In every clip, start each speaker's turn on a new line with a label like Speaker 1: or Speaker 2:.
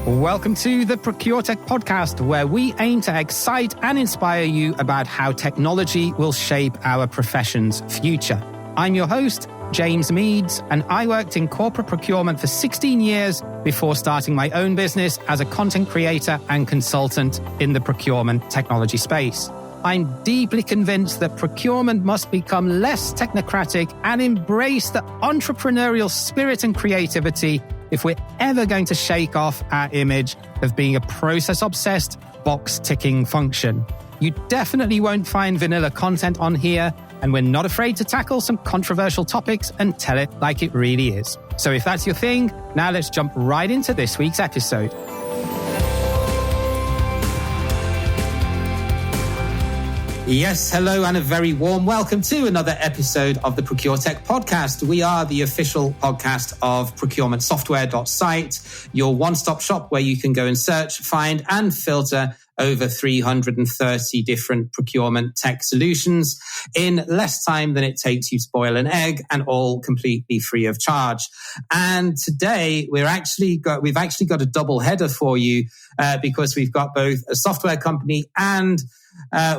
Speaker 1: Welcome to the ProcureTech podcast, where we aim to excite and inspire you about how technology will shape our profession's future. I'm your host, James Meads, and I worked in corporate procurement for 16 years before starting my own business as a content creator and consultant in the procurement technology space. I'm deeply convinced that procurement must become less technocratic and embrace the entrepreneurial spirit and creativity if we're ever going to shake off our image of being a process-obsessed, box-ticking function. You definitely won't find vanilla content on here, and we're not afraid to tackle some controversial topics and tell it like it really is. So if that's your thing, now let's jump right into this week's episode. Yes, hello, and a very warm welcome to another episode of the ProcureTech podcast. We are the official podcast of procurementsoftware.site, your one-stop shop where you can go and search, find, and filter over 330 different procurement tech solutions in less time than it takes you to boil an egg, and all completely free of charge. And today we've actually got a double header for you because we've got both a software company and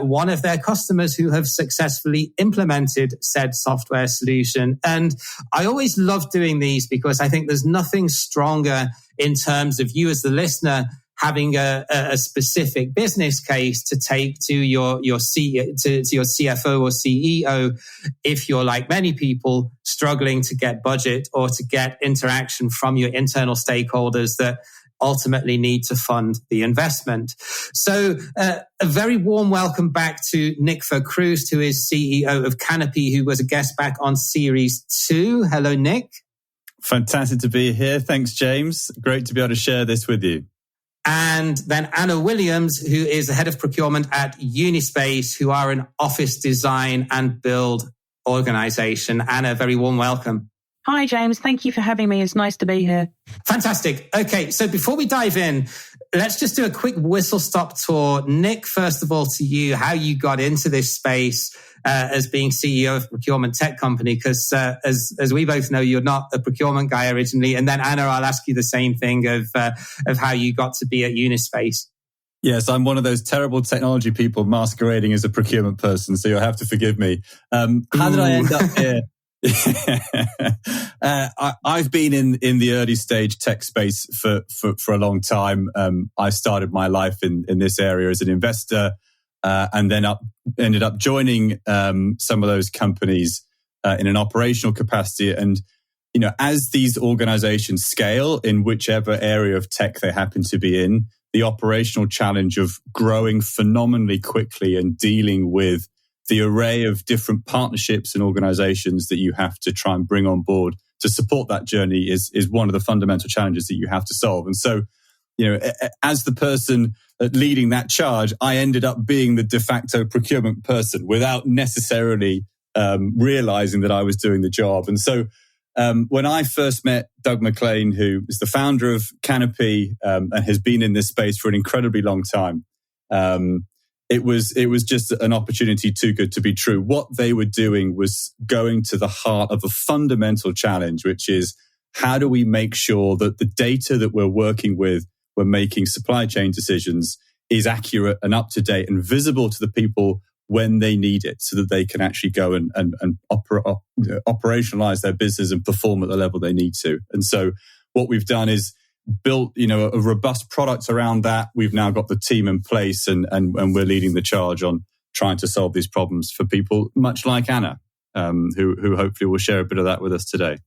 Speaker 1: one of their customers who have successfully implemented said software solution. And I always love doing these because I think there's nothing stronger in terms of you as the listener having a specific business case to take to your CFO or CEO if you're, like many people, struggling to get budget or to get interaction from your internal stakeholders that ultimately need to fund the investment. So a very warm welcome back to Nick Verkroost, who is CEO of Canopy, who was a guest back on Series 2. Hello, Nick.
Speaker 2: Fantastic to be here. Thanks, James. Great to be able to share this with you.
Speaker 1: And then Anna Williams, who is the head of procurement at Unispace, who are an office design and build organization. Anna, very warm welcome.
Speaker 3: Hi, James. Thank you for having me. It's nice to be here.
Speaker 1: Fantastic. Okay, so before we dive in, let's just do a quick whistle-stop tour. Nick, first of all, to you, how you got into this space as being CEO of a procurement tech company, because as we both know, you're not a procurement guy originally. And then, Anna, I'll ask you the same thing of how you got to be at Unispace.
Speaker 2: Yes, I'm one of those terrible technology people masquerading as a procurement person, so you'll have to forgive me. How did I end up here? I've been in the early stage tech space for a long time. I started my life in this area as an investor, and then ended up joining some of those companies in an operational capacity. And as these organizations scale in whichever area of tech they happen to be in, the operational challenge of growing phenomenally quickly and dealing with the array of different partnerships and organizations that you have to try and bring on board to support that journey is one of the fundamental challenges that you have to solve. And so, as the person leading that charge, I ended up being the de facto procurement person without necessarily realizing that I was doing the job. And so, when I first met Doug McLean, who is the founder of Canopy and has been in this space for an incredibly long time, it was just an opportunity too good to be true. What they were doing was going to the heart of a fundamental challenge, which is how do we make sure that the data that we're working with when making supply chain decisions is accurate and up to date and visible to the people when they need it, so that they can actually go and operationalize their business and perform at the level they need to. And so what we've done is built, a robust product around that. We've now got the team in place and we're leading the charge on trying to solve these problems for people much like Anna, who hopefully will share a bit of that with us today.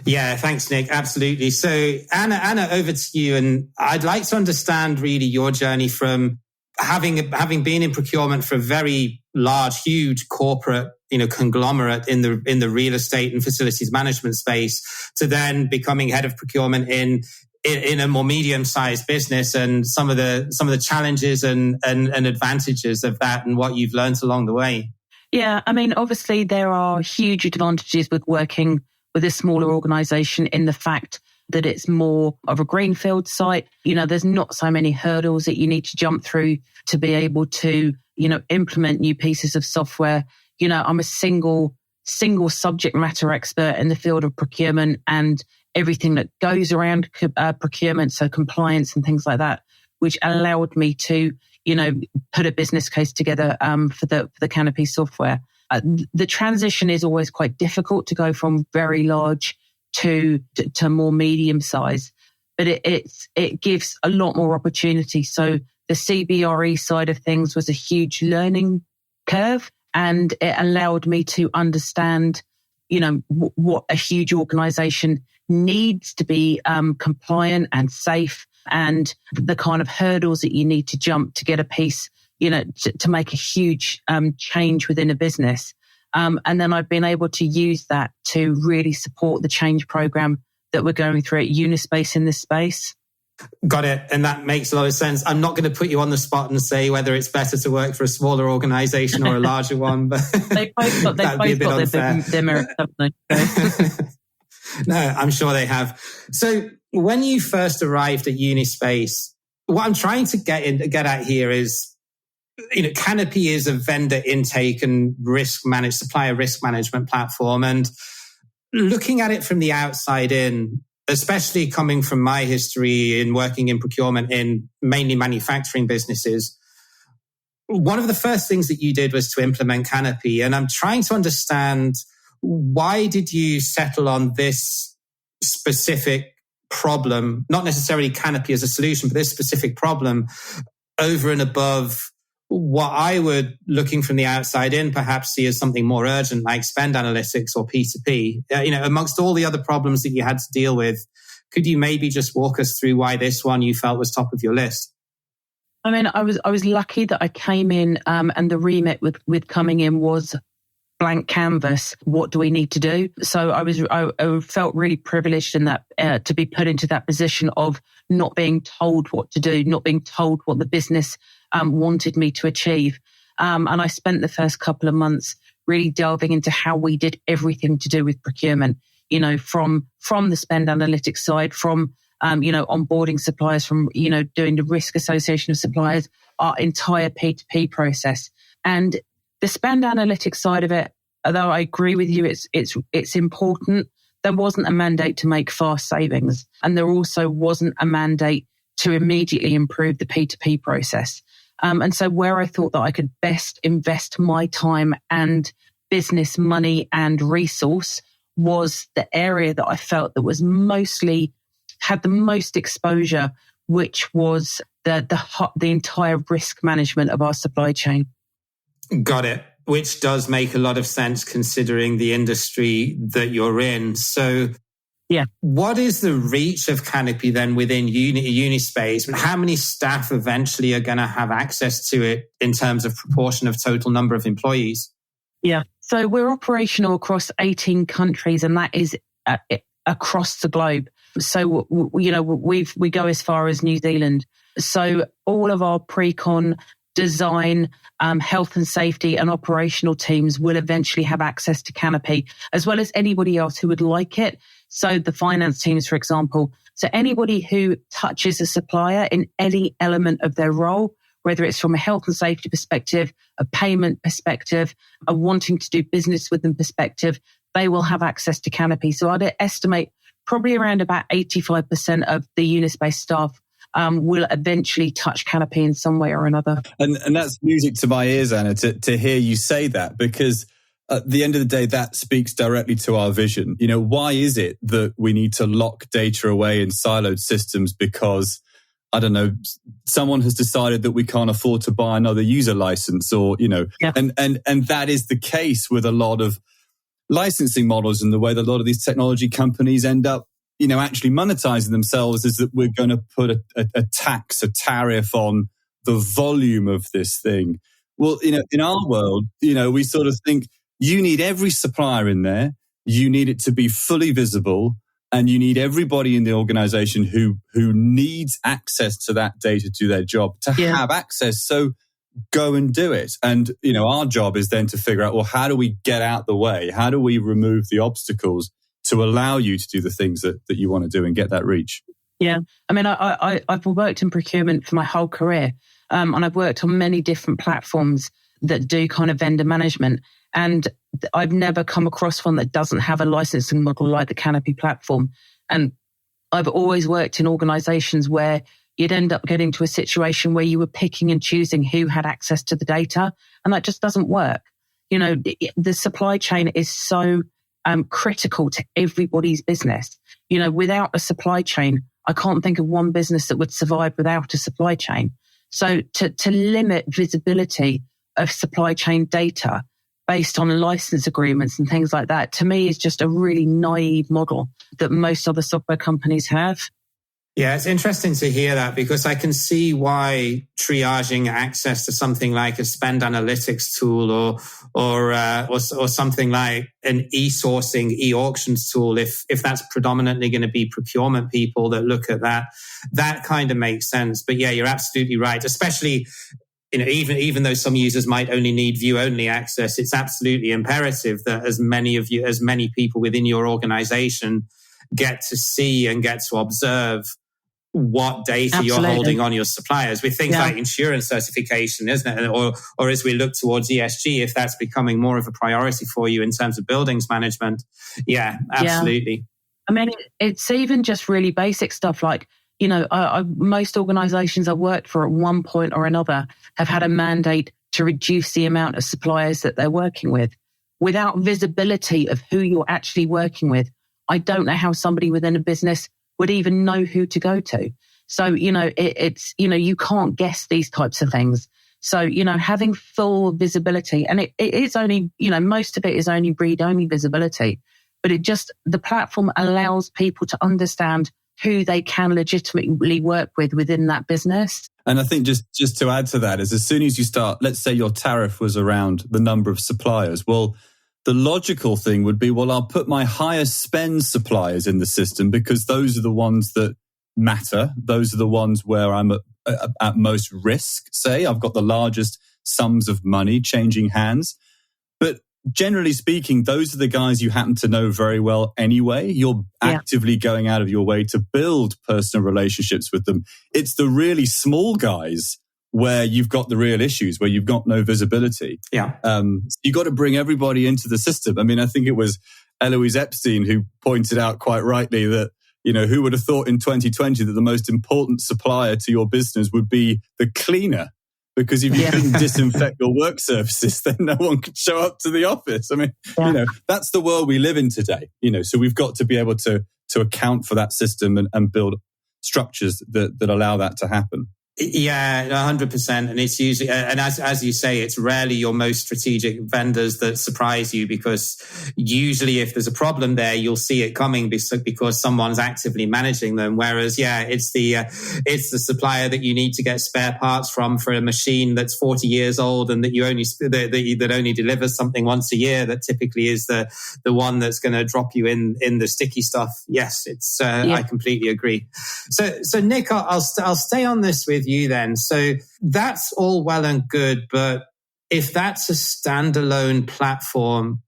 Speaker 1: Yeah, thanks, Nick. Absolutely. So Anna, over to you. And I'd like to understand really your journey from having been in procurement for a very large, huge corporate, conglomerate in the real estate and facilities management space, to then becoming head of procurement in a more medium-sized business, and some of the challenges and advantages of that, and what you've learned along the way.
Speaker 3: Yeah, I mean, obviously there are huge advantages with working with a smaller organization in the fact that it's more of a greenfield site. There's not so many hurdles that you need to jump through to be able to, implement new pieces of software. I'm a single subject matter expert in the field of procurement, and everything that goes around procurement, so compliance and things like that, which allowed me to, put a business case together for the Canopy software. The transition is always quite difficult to go from very large to more medium size, but it gives a lot more opportunity. So the CBRE side of things was a huge learning curve, and it allowed me to understand, what a huge organization needs to be compliant and safe, and the kind of hurdles that you need to jump to get a piece, to make a huge change within a business. And then I've been able to use that to really support the change program that we're going through at Unispace in this space.
Speaker 1: Got it. And that makes a lot of sense. I'm not going to put you on the spot and say whether it's better to work for a smaller organization or a larger one, but
Speaker 3: they've both got their merits, haven't they?
Speaker 1: No, I'm sure they have. So when you first arrived at Unispace, what I'm trying to get at here is, Canopy is a vendor intake and supplier risk management platform. And looking at it from the outside in, especially coming from my history in working in procurement in mainly manufacturing businesses, one of the first things that you did was to implement Canopy. And I'm trying to understand, why did you settle on this specific problem, not necessarily Canopy as a solution, but this specific problem over and above what I would, looking from the outside in, perhaps see as something more urgent like spend analytics or P2P? Amongst all the other problems that you had to deal with, could you maybe just walk us through why this one you felt was top of your list?
Speaker 3: I mean, I was lucky that I came in and the remit with coming in was blank canvas. What do we need to do? So I felt really privileged in that to be put into that position of not being told what to do, not being told what the business wanted me to achieve. And I spent the first couple of months really delving into how we did everything to do with procurement, from the spend analytics side, from onboarding suppliers, from, doing the risk association of suppliers, our entire P2P process. And the spend analytics side of it, although I agree with you, it's important. There wasn't a mandate to make fast savings, and there also wasn't a mandate to immediately improve the P2P process. And so where I thought that I could best invest my time and business money and resource was the area that I felt that was had the most exposure, which was the entire risk management of our supply chain.
Speaker 1: Got it. Which does make a lot of sense considering the industry that you're in. So
Speaker 3: yeah,
Speaker 1: what is the reach of Canopy then within Unispace? How many staff eventually are going to have access to it in terms of proportion of total number of employees?
Speaker 3: Yeah. So we're operational across 18 countries, and that is across the globe. So, we go as far as New Zealand. So all of our pre-con, design, health and safety and operational teams will eventually have access to Canopy, as well as anybody else who would like it. So the finance teams, for example. So anybody who touches a supplier in any element of their role, whether it's from a health and safety perspective, a payment perspective, a wanting to do business with them perspective, they will have access to Canopy. So I'd estimate probably around about 85% of the Unispace staff will eventually touch Canopy in some way or another.
Speaker 2: And that's music to my ears, Anna, to hear you say that, because at the end of the day, that speaks directly to our vision. Why is it that we need to lock data away in siloed systems? Because, I don't know, someone has decided that we can't afford to buy another user license, or,
Speaker 3: Yeah.
Speaker 2: And that is the case with a lot of licensing models, and the way that a lot of these technology companies end up, actually monetizing themselves, is that we're going to put a tax, a tariff on the volume of this thing. Well, in our world, we sort of think you need every supplier in there, you need it to be fully visible, and you need everybody in the organization who needs access to that data to their job to have access. So go and do it. And, our job is then to figure out, well, how do we get out the way? How do we remove the obstacles to allow you to do the things that you want to do and get that reach?
Speaker 3: Yeah. I mean, I've worked in procurement for my whole career, and I've worked on many different platforms that do kind of vendor management. And I've never come across one that doesn't have a licensing model like the Canopy platform. And I've always worked in organizations where you'd end up getting to a situation where you were picking and choosing who had access to the data. And that just doesn't work. The supply chain is so critical to everybody's business. Without a supply chain, I can't think of one business that would survive without a supply chain. So to limit visibility of supply chain data based on license agreements and things like that, to me is just a really naive model that most other software companies have.
Speaker 1: Yeah, it's interesting to hear that, because I can see why triaging access to something like a spend analytics tool or something like an e-sourcing, e-auctions tool, if that's predominantly going to be procurement people that look at that kind of makes sense. But yeah, you're absolutely right. Especially, even though some users might only need view-only access, it's absolutely imperative that as many people within your organization get to see and get to observe what data you're holding on your suppliers, with things like insurance certification, isn't it? Or as we look towards ESG, if that's becoming more of a priority for you in terms of buildings management. Yeah, absolutely.
Speaker 3: I mean, it's even just really basic stuff like, most organizations I've worked for at one point or another have had a mandate to reduce the amount of suppliers that they're working with. Without visibility of who you're actually working with, I don't know how somebody within a business would even know who to go to. So, it's you can't guess these types of things. So, having full visibility, and it is only, most of it is only read-only visibility, but the platform allows people to understand who they can legitimately work with within that business.
Speaker 2: And I think just to add to that is, as soon as you start, let's say your tariff was around the number of suppliers. Well, the logical thing would be, well, I'll put my highest spend suppliers in the system because those are the ones that matter. Those are the ones where I'm at most risk, say. I've got the largest sums of money changing hands. But generally speaking, those are the guys you happen to know very well anyway. You're actively going out of your way to build personal relationships with them. It's the really small guys where you've got the real issues, where you've got no visibility.
Speaker 1: Yeah.
Speaker 2: You got to bring everybody into the system. I mean, I think it was Eloise Epstein who pointed out quite rightly that, who would have thought in 2020 that the most important supplier to your business would be the cleaner? Because if you couldn't disinfect your work surfaces, then no one could show up to the office. I mean, that's the world we live in today. So we've got to be able to account for that system and build structures that allow that to happen.
Speaker 1: Yeah, 100%. And it's usually, and as you say, it's rarely your most strategic vendors that surprise you, because usually if there's a problem there, you'll see it coming because someone's actively managing them. Whereas, it's the supplier that you need to get spare parts from for a machine that's 40 years old and that that only delivers something once a year. That typically is the one that's going to drop you in the sticky stuff. Yes, it's. I completely agree. So Nick, I'll stay on this with you then. So that's all well and good, but if that's a standalone platform,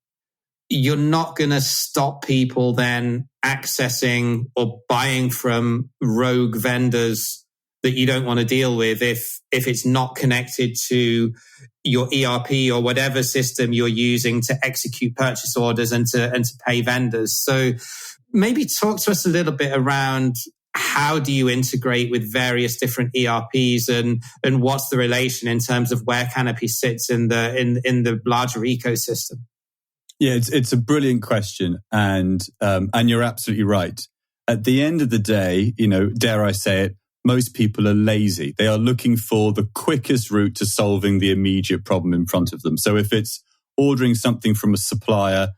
Speaker 1: you're not going to stop people then accessing or buying from rogue vendors that you don't want to deal with if it's not connected to your ERP or whatever system you're using to execute purchase orders and to pay vendors. So maybe talk to us a little bit around how do you integrate with various different ERPs and what's the relation in terms of where Canopy sits in the larger ecosystem?
Speaker 2: Yeah, it's a brilliant question, and you're absolutely right. At the end of the day, dare I say it, most people are lazy. They are looking for the quickest route to solving the immediate problem in front of them. So if it's ordering something from a supplier,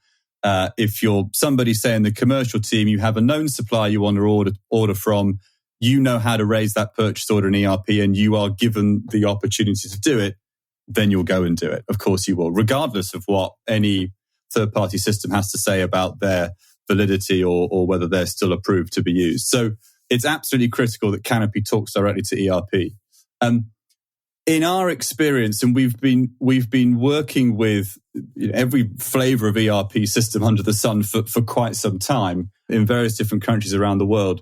Speaker 2: if you're somebody, say, in the commercial team, you have a known supplier you want to order from, you know how to raise that purchase order in ERP and you are given the opportunity to do it, then you'll go and do it. Of course you will, regardless of what any third-party system has to say about their validity or whether they're still approved to be used. So it's absolutely critical that Canopy talks directly to ERP. In our experience, and we've been working with every flavor of ERP system under the sun for quite some time in various different countries around the world.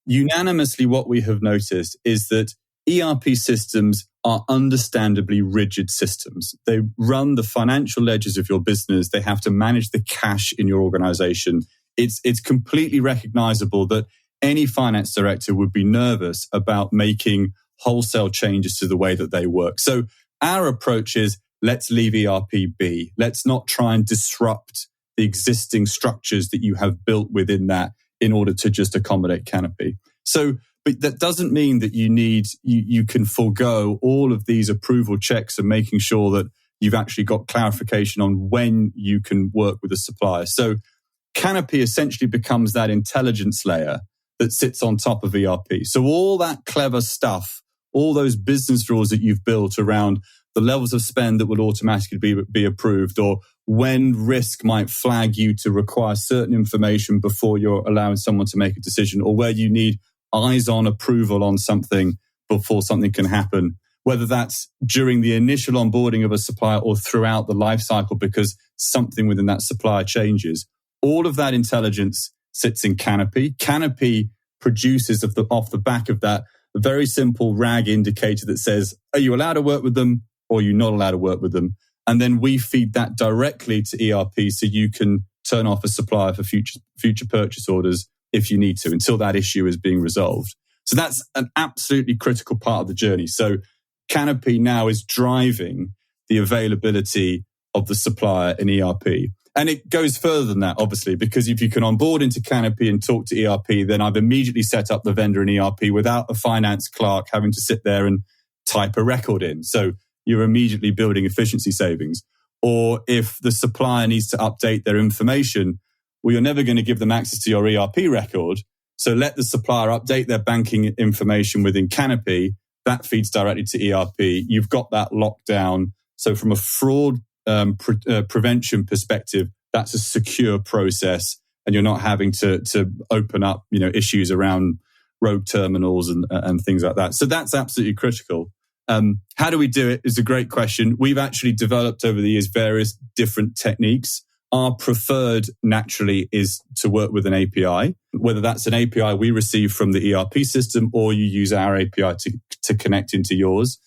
Speaker 2: Unanimously, what we have noticed is that ERP systems are understandably rigid systems. They run the financial ledgers of your business. They have to manage the cash in your organization it's completely recognizable that any finance director would be nervous about making wholesale changes to the way that they work. So our approach is, let's leave ERP be. Let's not try and disrupt the existing structures that you have built within that in order to just accommodate Canopy. So, but that doesn't mean that you can forego all of these approval checks and making sure that you've actually got clarification on when you can work with a supplier. So Canopy essentially becomes that intelligence layer that sits on top of ERP. So all that clever stuff, all those business rules that you've built around the levels of spend that will automatically be approved, or when risk might flag you to require certain information before you're allowing someone to make a decision, or where you need eyes-on approval on something before something can happen, whether that's during the initial onboarding of a supplier or throughout the life cycle because something within that supplier changes. All of that intelligence sits in Canopy. Canopy produces off the back of that a very simple RAG indicator that says, are you allowed to work with them or are you not allowed to work with them? And then we feed that directly to ERP so you can turn off a supplier for future purchase orders if you need to, until that issue is being resolved. So that's an absolutely critical part of the journey. So Canopy now is driving the availability of the supplier in ERP. And it goes further than that, obviously, because if you can onboard into Canopy and talk to ERP, then I've immediately set up the vendor in ERP without a finance clerk having to sit there and type a record in. So you're immediately building efficiency savings. Or if the supplier needs to update their information, well, you're never going to give them access to your ERP record. So let the supplier update their banking information within Canopy. That feeds directly to ERP. You've got that locked down. So from a fraud prevention perspective, that's a secure process, and you're not having to open up issues around rogue terminals and things like that. So that's absolutely critical. How do we do it is a great question. We've actually developed over the years various different techniques. Our preferred, naturally, is to work with an API, whether that's an API we receive from the ERP system or you use our API to connect into yours.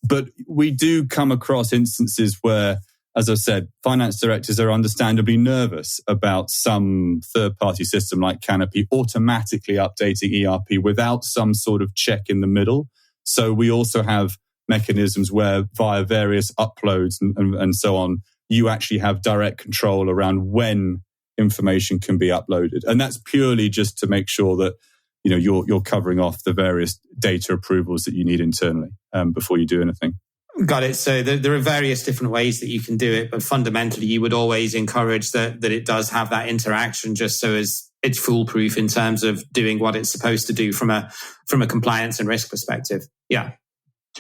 Speaker 2: But we do come across instances where, as I said, finance directors are understandably nervous about some third-party system like Canopy automatically updating ERP without some sort of check in the middle. So we also have mechanisms where via various uploads and so on, you actually have direct control around when information can be uploaded. And that's purely just to make sure that you're covering off the various data approvals that you need internally before you do anything.
Speaker 1: Got it. So there are various different ways that you can do it, but fundamentally you would always encourage that it does have that interaction, just so as it's foolproof in terms of doing what it's supposed to do from a compliance and risk perspective. Yeah.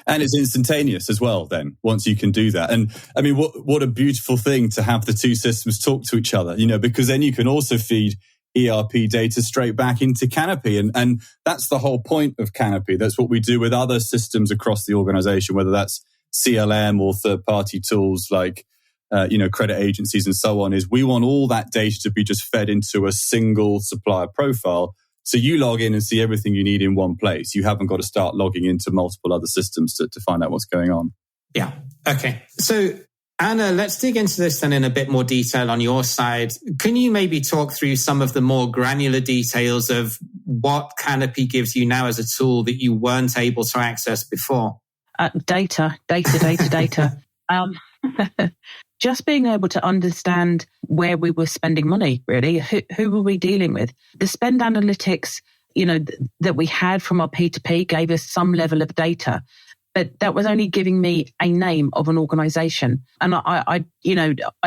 Speaker 2: And it's instantaneous as well then, once you can do that. And I mean, what a beautiful thing to have the two systems talk to each other, because then you can also feed ERP data straight back into Canopy. And that's the whole point of Canopy. That's what we do with other systems across the organization, whether that's CLM or third-party tools like, credit agencies and so on, is we want all that data to be just fed into a single supplier profile. So you log in and see everything you need in one place. You haven't got to start logging into multiple other systems to find out what's going on.
Speaker 1: Yeah. Okay. So Anna, let's dig into this then in a bit more detail on your side. Can you maybe talk through some of the more granular details of what Canopy gives you now as a tool that you weren't able to access before?
Speaker 3: Data. Just being able to understand where we were spending money, really. Who were we dealing with? The spend analytics, that we had from our P2P gave us some level of data, but that was only giving me a name of an organization. And I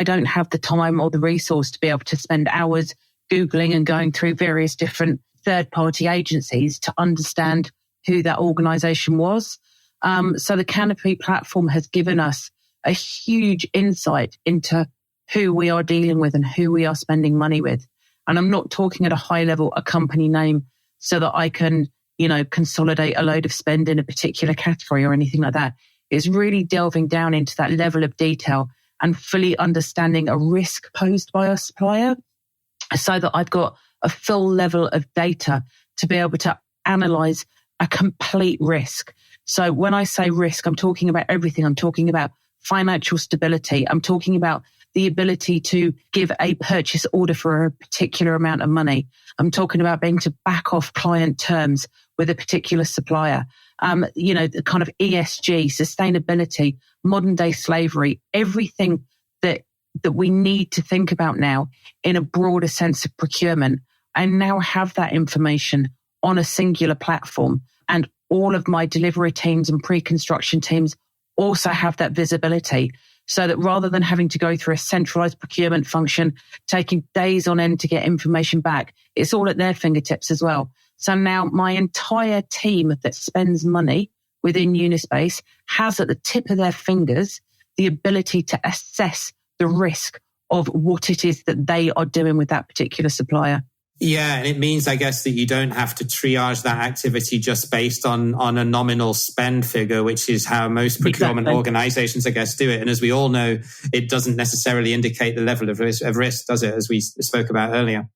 Speaker 3: don't have the time or the resource to be able to spend hours Googling and going through various different third-party agencies to understand who that organization was. So the Canopy platform has given us a huge insight into who we are dealing with and who we are spending money with. And I'm not talking at a high level, a company name, so that I can, consolidate a load of spend in a particular category or anything like that. It's really delving down into that level of detail and fully understanding a risk posed by a supplier, so that I've got a full level of data to be able to analyze a complete risk. So when I say risk, I'm talking about everything. I'm talking about financial stability. I'm talking about the ability to give a purchase order for a particular amount of money. I'm talking about being to back off client terms with a particular supplier. The kind of ESG, sustainability, modern day slavery, everything that we need to think about now in a broader sense of procurement. I now have that information on a singular platform, and all of my delivery teams and pre-construction teams also have that visibility, so that rather than having to go through a centralized procurement function, taking days on end to get information back, it's all at their fingertips as well. So now my entire team that spends money within Unispace has at the tip of their fingers the ability to assess the risk of what it is that they are doing with that particular supplier.
Speaker 1: Yeah, and it means, I guess, that you don't have to triage that activity just based on a nominal spend figure, which is how most procurement organizations, I guess, do it. And as we all know, it doesn't necessarily indicate the level of risk, does it, as we spoke about earlier?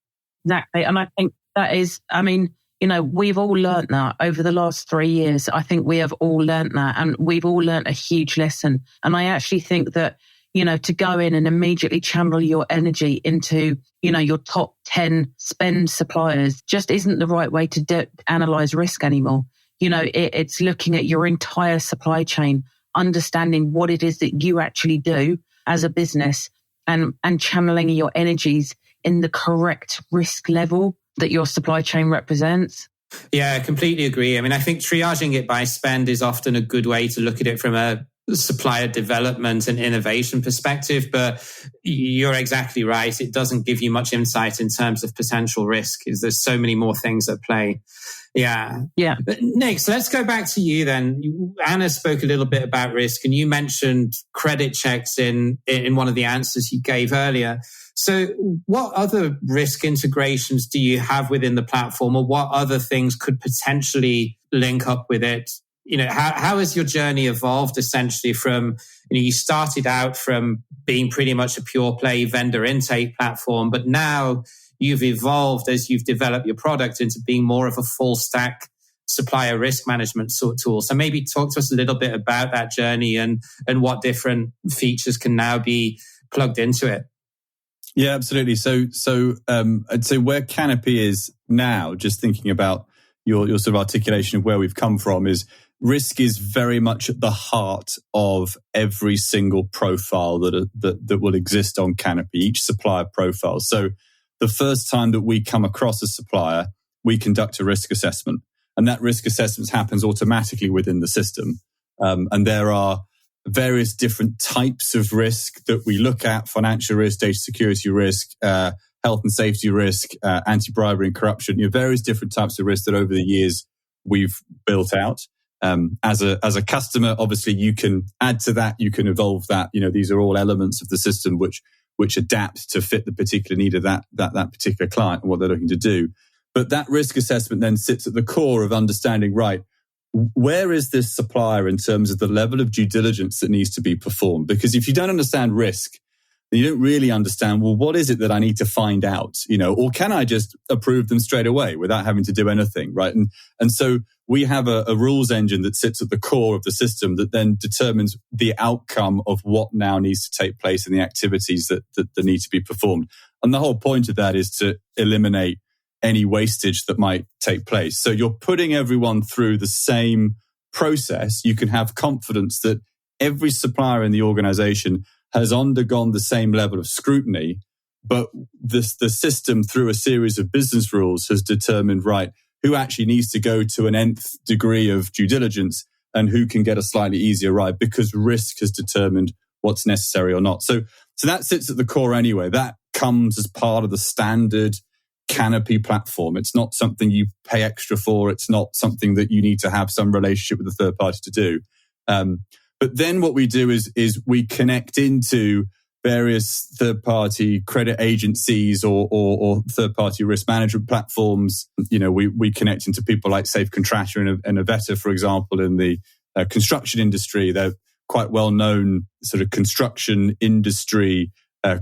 Speaker 3: Exactly. And I think that is, we've all learnt that over the last 3 years. I think we have all learnt that, and we've all learnt a huge lesson. And I actually think that, to go in and immediately channel your energy into, your top 10 spend suppliers just isn't the right way to analyze risk anymore. It's looking at your entire supply chain, understanding what it is that you actually do as a business, and channeling your energies in the correct risk level that your supply chain represents.
Speaker 1: Yeah, I completely agree. I think triaging it by spend is often a good way to look at it from a supplier development and innovation perspective, but you're exactly right. It doesn't give you much insight in terms of potential risk, because there's so many more things at play. Yeah. But Nick, so let's go back to you then. Anna spoke a little bit about risk, and you mentioned credit checks in one of the answers you gave earlier. So what other risk integrations do you have within the platform, or what other things could potentially link up with it? How has your journey evolved essentially from, you started out from being pretty much a pure play vendor intake platform, but now you've evolved as you've developed your product into being more of a full stack supplier risk management sort of tool. So maybe talk to us a little bit about that journey and what different features can now be plugged into it.
Speaker 2: Yeah, absolutely. So I'd say where Canopy is now, just thinking about your sort of articulation of where we've come from, is risk is very much at the heart of every single profile that will exist on Canopy, each supplier profile. So the first time that we come across a supplier, we conduct a risk assessment, and that risk assessment happens automatically within the system. And there are various different types of risk that we look at: financial risk, data security risk, health and safety risk, anti-bribery and corruption. Various different types of risk that over the years we've built out. As a customer, obviously you can add to that, you can evolve that. These are all elements of the system which adapt to fit the particular need of that particular client and what they're looking to do. But that risk assessment then sits at the core of understanding, right, where is this supplier in terms of the level of due diligence that needs to be performed? Because if you don't understand risk, then you don't really understand, well, what is it that I need to find out? Or can I just approve them straight away without having to do anything, right? And so we have a rules engine that sits at the core of the system that then determines the outcome of what now needs to take place in the activities that need to be performed. And the whole point of that is to eliminate any wastage that might take place. So you're putting everyone through the same process. You can have confidence that every supplier in the organization has undergone the same level of scrutiny, but the system, through a series of business rules, has determined, right, who actually needs to go to an nth degree of due diligence and who can get a slightly easier ride, because risk has determined what's necessary or not. So that sits at the core anyway. That comes as part of the standard Canopy platform. It's not something you pay extra for. It's not something that you need to have some relationship with a third party to do. But then what we do is we connect into various third-party credit agencies or third-party risk management platforms. We connect into people like Safe Contractor and Avetta, for example, in the construction industry. They're quite well-known sort of construction industry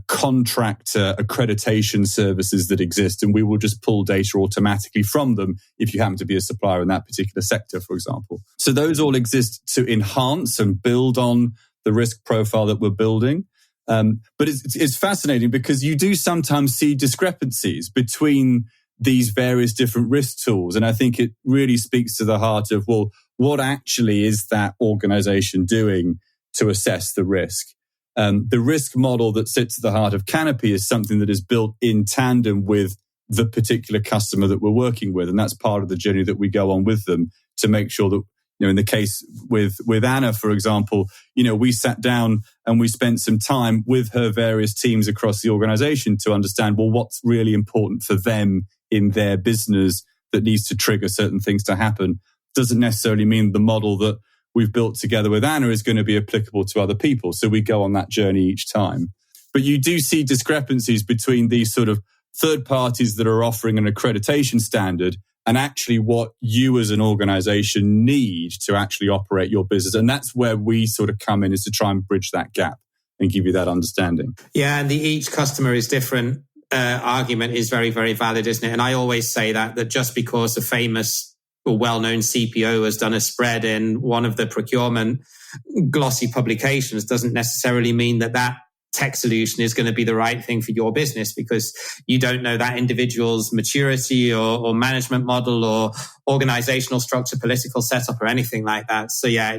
Speaker 2: contractor accreditation services that exist, and we will just pull data automatically from them if you happen to be a supplier in that particular sector, for example. So those all exist to enhance and build on the risk profile that we're building. But it's fascinating because you do sometimes see discrepancies between these various different risk tools. And I think it really speaks to the heart of, well, what actually is that organization doing to assess the risk? The risk model that sits at the heart of Canopy is something that is built in tandem with the particular customer that we're working with. And that's part of the journey that we go on with them to make sure that, in the case with Anna, for example, we sat down and we spent some time with her various teams across the organization to understand, well, what's really important for them in their business that needs to trigger certain things to happen. Doesn't necessarily mean the model that we've built together with Anna is going to be applicable to other people. So we go on that journey each time. But you do see discrepancies between these sort of third parties that are offering an accreditation standard and actually what you as an organization need to actually operate your business. And that's where we sort of come in, is to try and bridge that gap and give you that understanding.
Speaker 1: Yeah, and each customer is different. Argument is very, very valid, isn't it? And I always say that just because a famous or well-known CPO has done a spread in one of the procurement glossy publications doesn't necessarily mean that tech solution is going to be the right thing for your business, because you don't know that individual's maturity or management model or organizational structure, political setup, or anything like that. So yeah,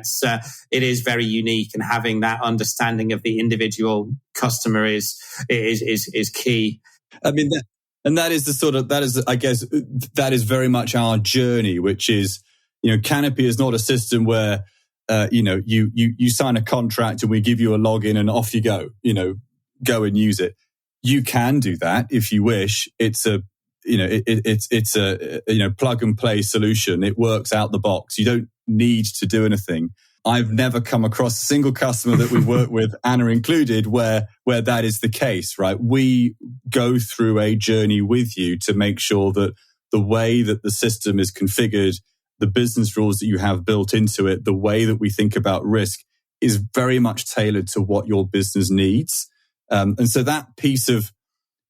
Speaker 1: it is very unique, and having that understanding of the individual customer is key.
Speaker 2: I mean, that is very much our journey, which is, Canopy is not a system where, you sign a contract and we give you a login and off you go, go and use it. You can do that if you wish. It's a plug and play solution. It works out the box. You don't need to do anything. I've never come across a single customer that we work with, Anna included, where that is the case, right? We go through a journey with you to make sure that the way that the system is configured, the business rules that you have built into it, the way that we think about risk is very much tailored to what your business needs. And so that piece of,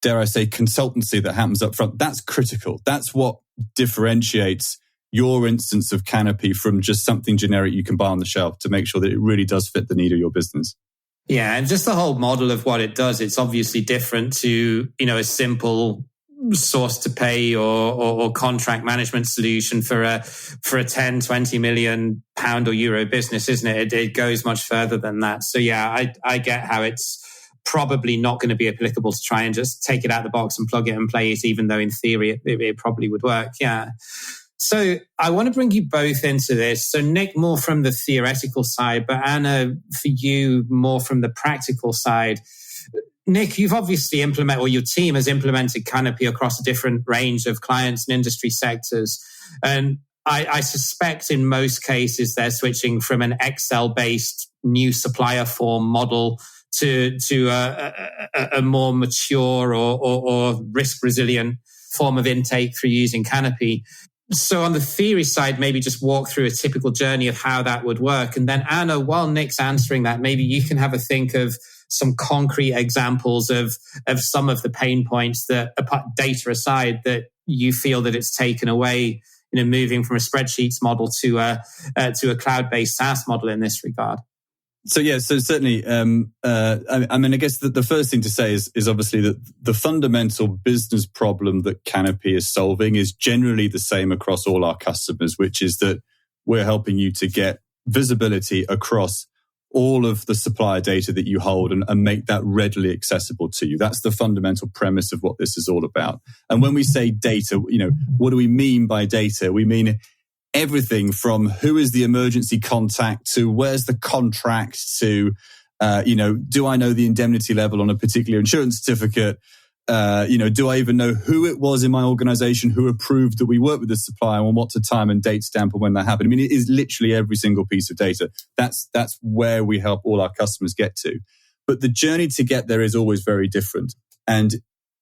Speaker 2: dare I say, consultancy that happens up front, that's critical. That's what differentiates your instance of Canopy from just something generic you can buy on the shelf, to make sure that it really does fit the need of your business.
Speaker 1: Yeah, and just the whole model of what it does, it's obviously different to, a simple source to pay or contract management solution for a 10, 20 million pound or euro business, isn't it? It goes much further than that. So yeah, I get how it's probably not going to be applicable to try and just take it out of the box and plug it and play it, even though in theory it probably would work. Yeah. So I want to bring you both into this. So Nick, more from the theoretical side, but Anna, for you, more from the practical side. Nick, you've obviously implemented, or your team has implemented Canopy across a different range of clients and industry sectors. And I suspect in most cases they're switching from an Excel-based new supplier form model to a more mature or risk-resilient form of intake through using Canopy. So on the theory side, maybe just walk through a typical journey of how that would work. And then Anna, while Nick's answering that, maybe you can have a think of some concrete examples of some of the pain points that, data aside, that you feel that it's taken away, moving from a spreadsheets model to a cloud-based SaaS model in this regard.
Speaker 2: So certainly, I guess the first thing to say is obviously that the fundamental business problem that Canopy is solving is generally the same across all our customers, which is that we're helping you to get visibility across all of the supplier data that you hold and make that readily accessible to you. That's the fundamental premise of what this is all about. And when we say data, what do we mean by data? We mean everything from who is the emergency contact to where's the contract to, do I know the indemnity level on a particular insurance certificate? Do I even know who it was in my organization who approved that we work with the supplier and what's the time and date stamp and when that happened? I mean, it is literally every single piece of data. That's where we help all our customers get to. But the journey to get there is always very different. And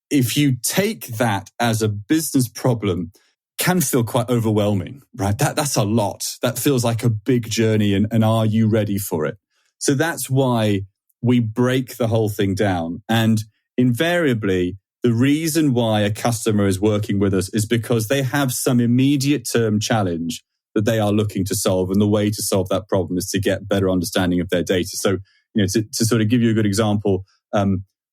Speaker 2: if you take that as a business problem, can feel quite overwhelming, right? That's a lot. That feels like a big journey, and are you ready for it? So that's why we break the whole thing down. And invariably, the reason why a customer is working with us is because they have some immediate term challenge that they are looking to solve. And the way to solve that problem is to get better understanding of their data. So, to sort of give you a good example,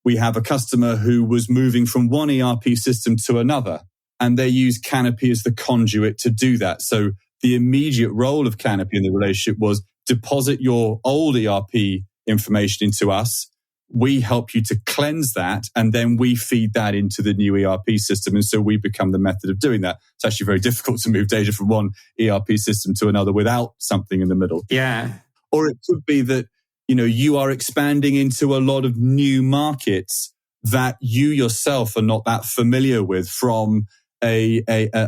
Speaker 2: We have a customer who was moving from one ERP system to another, and they use Canopy as the conduit to do that. So the immediate role of Canopy in the relationship was deposit your old ERP information into us. We help you to cleanse that, and then we feed that into the new ERP system. And so we become the method of doing that. It's actually very difficult to move data from one ERP system to another without something in the middle.
Speaker 1: Yeah.
Speaker 2: Or it could be that, you are expanding into a lot of new markets that you yourself are not that familiar with from a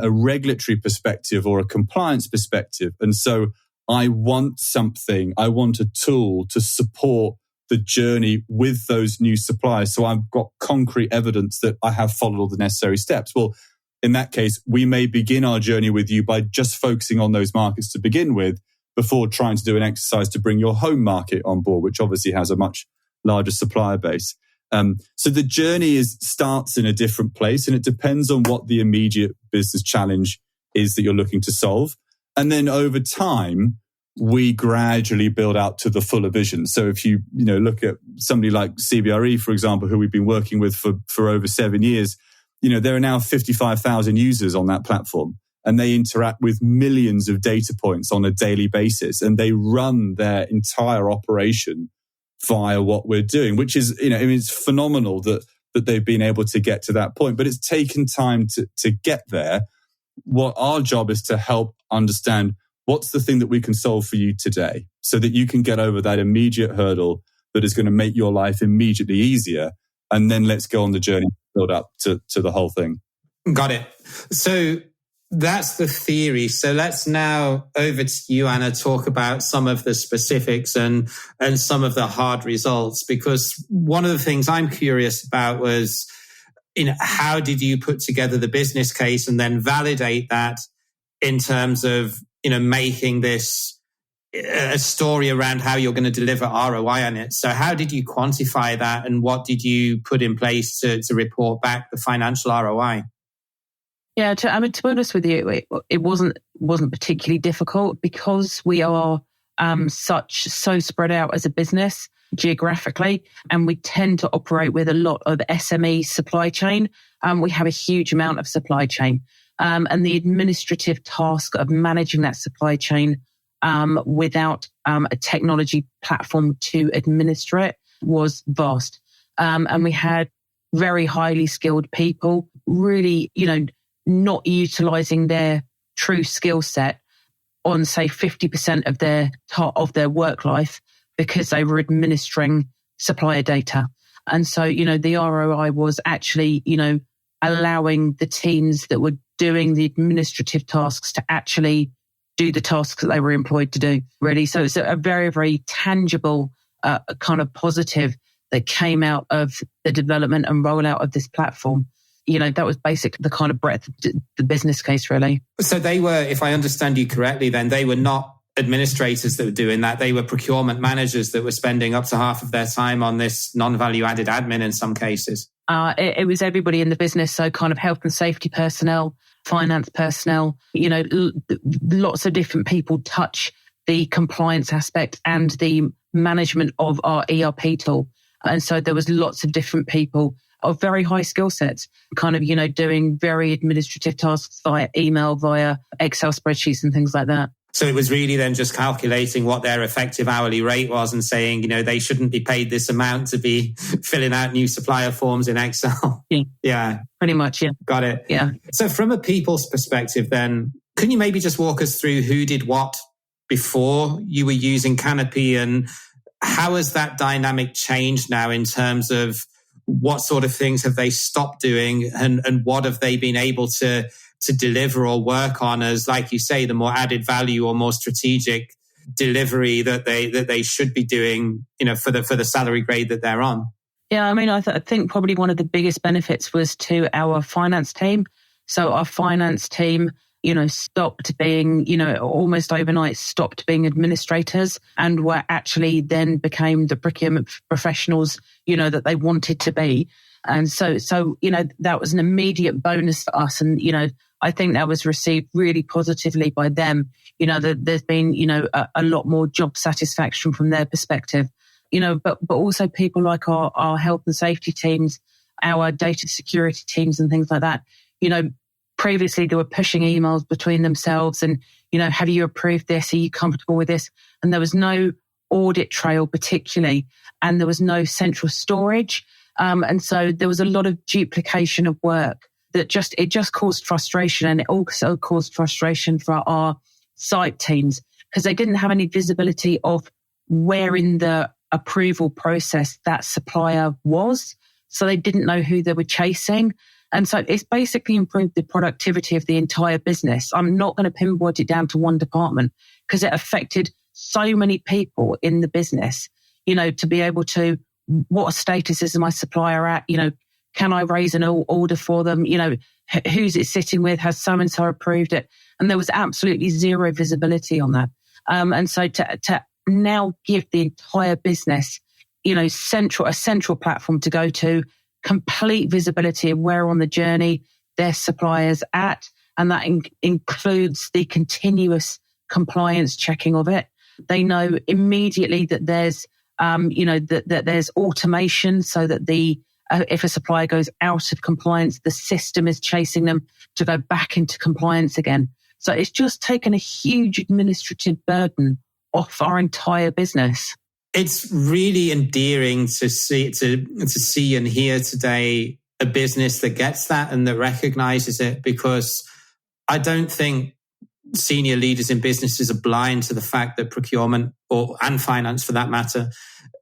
Speaker 2: regulatory perspective or a compliance perspective. And so I want a tool to support the journey with those new suppliers. So I've got concrete evidence that I have followed all the necessary steps. Well, in that case, we may begin our journey with you by just focusing on those markets to begin with before trying to do an exercise to bring your home market on board, which obviously has a much larger supplier base. So the journey starts in a different place, and it depends on what the immediate business challenge is that you're looking to solve. And then over time, we gradually build out to the fuller vision. So if you look at somebody like CBRE, for example, who we've been working with for over 7 years, there are now 55,000 users on that platform, and they interact with millions of data points on a daily basis, and they run their entire operation via what we're doing, which is, it's phenomenal that they've been able to get to that point. But it's taken time to get there. What our job is to help understand what's the thing that we can solve for you today so that you can get over that immediate hurdle that is going to make your life immediately easier. And then let's go on the journey, build up to the whole thing.
Speaker 1: Got it. So that's the theory. So let's now over to you, Anna, talk about some of the specifics and some of the hard results, because one of the things I'm curious about was, how did you put together the business case and then validate that in terms of, making this a story around how you're going to deliver ROI on it. So how did you quantify that, and what did you put in place to report back the financial ROI?
Speaker 3: Yeah, to be honest with you, it wasn't particularly difficult because we are so spread out as a business geographically, and we tend to operate with a lot of SME supply chain. We have a huge amount of supply chain, and the administrative task of managing that supply chain without a technology platform to administer it was vast. And we had very highly skilled people, really, not utilizing their true skill set on, say, 50% of their work life because they were administering supplier data. And so, the ROI was actually, allowing the teams that were doing the administrative tasks to actually do the tasks that they were employed to do, really. So it's a very, very tangible kind of positive that came out of the development and rollout of this platform. That was basically the kind of breadth of the business case, really. So
Speaker 1: they were, if I understand you correctly, then they were not administrators that were doing that. They were procurement managers that were spending up to half of their time on this non-value added admin in some cases. It was everybody in the business. So kind of health and safety personnel, finance personnel, lots of different people touch the compliance aspect and the management of our ERP tool. And so there was lots of different people of very high skill sets, kind of, doing very administrative tasks via email, via Excel spreadsheets and things like that. So it was really then just calculating what their effective hourly rate was and saying, they shouldn't be paid this amount to be filling out new supplier forms in Excel. Yeah. Pretty much, yeah. Got it. Yeah. So from a people's perspective then, can you maybe just walk us through who did what before you were using Canopy, and how has that dynamic changed now in terms of what sort of things have they stopped doing and what have they been able to deliver or work on as, like you say, the more added value or more strategic delivery that they should be doing, for the salary grade that they're on? Yeah, I mean, I think probably one of the biggest benefits was to our finance team. So our finance team, stopped being, almost overnight stopped being administrators and were actually then became the procurement professionals, that they wanted to be. And so, that was an immediate bonus for us. And, I think that was received really positively by them. There's been, a lot more job satisfaction from their perspective.
Speaker 3: but also people like our health and safety teams, our data security teams and things like that. Previously they were pushing emails between themselves and, have you approved this? Are you comfortable with this? And there was no audit trail particularly, and there was no central storage. And so there was a lot of duplication of work that just caused frustration. And it also caused frustration for our site teams because they didn't have any visibility of where in the approval process that supplier was. So they didn't know who they were chasing. And so it's basically improved the productivity of the entire business. I'm not going to pinpoint it down to one department because it affected so many people in the business, to be able to, what status is my supplier at? Can I raise an order for them? Who's it sitting with? Has so-and-so approved it? And there was absolutely zero visibility on that. And so to now give the entire business, a central platform to go to, complete visibility of where on the journey their suppliers at, and that includes the continuous compliance checking of it. They know immediately that there's, that there's automation, so that if a supplier goes out of compliance, the system is chasing them to go back into compliance again. So it's just taken a huge administrative burden off our entire business.
Speaker 1: It's really endearing to see and hear today a business that gets that and that recognizes it, because I don't think senior leaders in businesses are blind to the fact that procurement and finance for that matter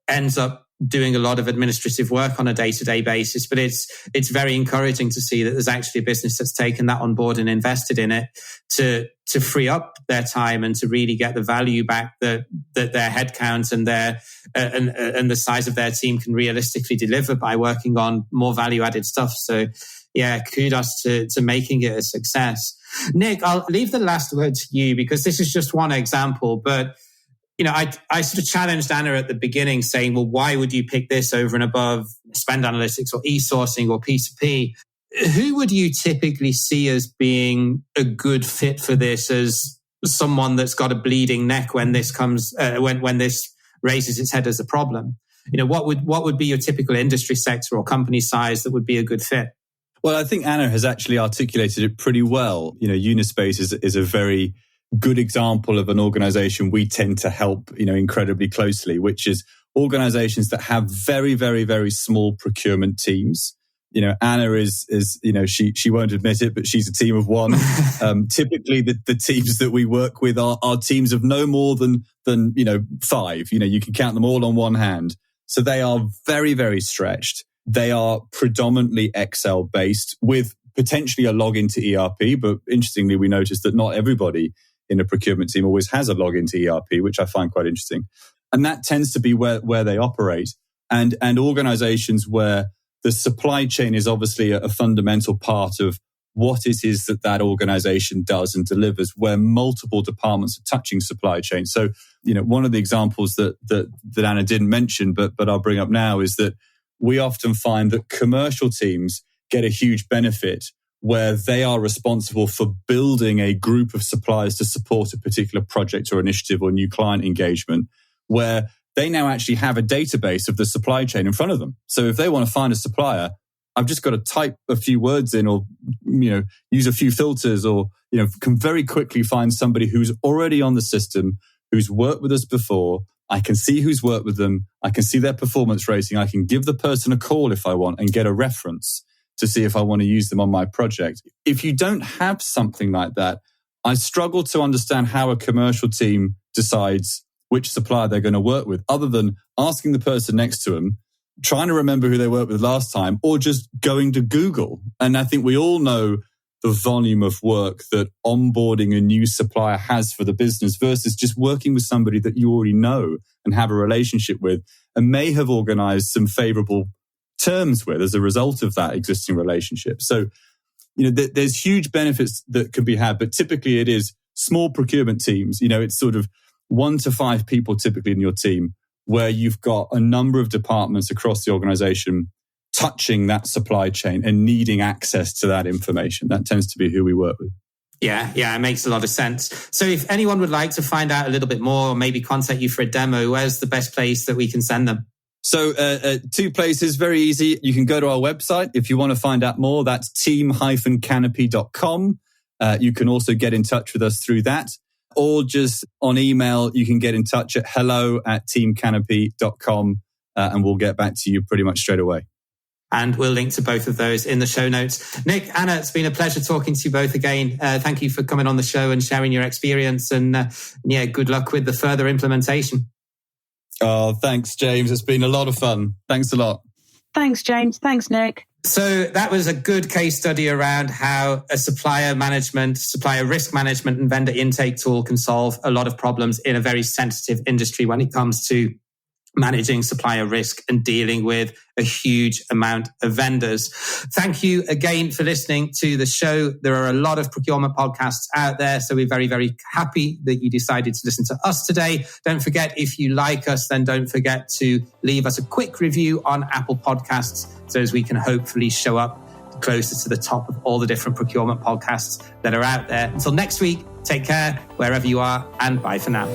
Speaker 1: ends up doing a lot of administrative work on a day-to-day basis. But it's very encouraging to see that there's actually a business that's taken that on board and invested in it to free up their time and to really get the value back that their headcount and their and the size of their team can realistically deliver by working on more value-added stuff. So yeah, kudos to making it a success. Nick, I'll leave the last word to you because this is just one example, but I sort of challenged Anna at the beginning saying, well, why would you pick this over and above spend analytics or e-sourcing or P2P? Who would you typically see as being a good fit for this as someone that's got a bleeding neck when this comes, when this raises its head as a problem? What would be your typical industry sector or company size that would be a good fit?
Speaker 2: Well, I think Anna has actually articulated it pretty well. Unispace is a very good example of an organization we tend to help, incredibly closely, which is organizations that have very, very, very small procurement teams. Anna is she won't admit it, but she's a team of one. Typically the teams that we work with are teams of no more than 5. You can count them all on one hand. So they are very, very stretched. They are predominantly Excel based with potentially a login to ERP. But interestingly, we noticed that not everybody in a procurement team always has a login to ERP, which I find quite interesting. And that tends to be where they operate. And organizations where the supply chain is obviously a fundamental part of what it is that organization does and delivers, where multiple departments are touching supply chain. So, one of the examples that Anna didn't mention, but I'll bring up now, is that we often find that commercial teams get a huge benefit where they are responsible for building a group of suppliers to support a particular project or initiative or new client engagement, where they now actually have a database of the supply chain in front of them. So if they want to find a supplier, I've just got to type a few words in or, use a few filters or, can very quickly find somebody who's already on the system, who's worked with us before. I can see who's worked with them. I can see their performance rating. I can give the person a call if I want and get a reference to see if I want to use them on my project. If you don't have something like that, I struggle to understand how a commercial team decides which supplier they're going to work with, other than asking the person next to them, trying to remember who they worked with last time, or just going to Google. And I think we all know the volume of work that onboarding a new supplier has for the business versus just working with somebody that you already know and have a relationship with and may have organized some favorable terms with as a result of that existing relationship. So, there's huge benefits that can be had, but typically it is small procurement teams. It's sort of 1 to 5 people typically in your team, where you've got a number of departments across the organization touching that supply chain and needing access to that information. That tends to be who we work with.
Speaker 1: Yeah, it makes a lot of sense. So if anyone would like to find out a little bit more or maybe contact you for a demo, where's the best place that we can send them?
Speaker 2: So 2 places, very easy. You can go to our website if you want to find out more. That's team-canopy.com. You can also get in touch with us through that. Or just on email, you can get in touch at hello@teamcanopy.com and we'll get back to you pretty much straight away.
Speaker 1: And we'll link to both of those in the show notes. Nick, Anna, it's been a pleasure talking to you both again. Thank you for coming on the show and sharing your experience. And good luck with the further implementation.
Speaker 2: Oh, thanks, James. It's been a lot of fun. Thanks a lot.
Speaker 3: Thanks, James. Thanks, Nick.
Speaker 1: So that was a good case study around how a supplier risk management and vendor intake tool can solve a lot of problems in a very sensitive industry when it comes to managing supplier risk and dealing with a huge amount of vendors. Thank you again for listening to the show. There are a lot of procurement podcasts out there, so we're very, very happy that you decided to listen to us today. Don't forget, if you like us, then don't forget to leave us a quick review on Apple Podcasts so as we can hopefully show up closer to the top of all the different procurement podcasts that are out there. Until next week, take care wherever you are, and bye for now.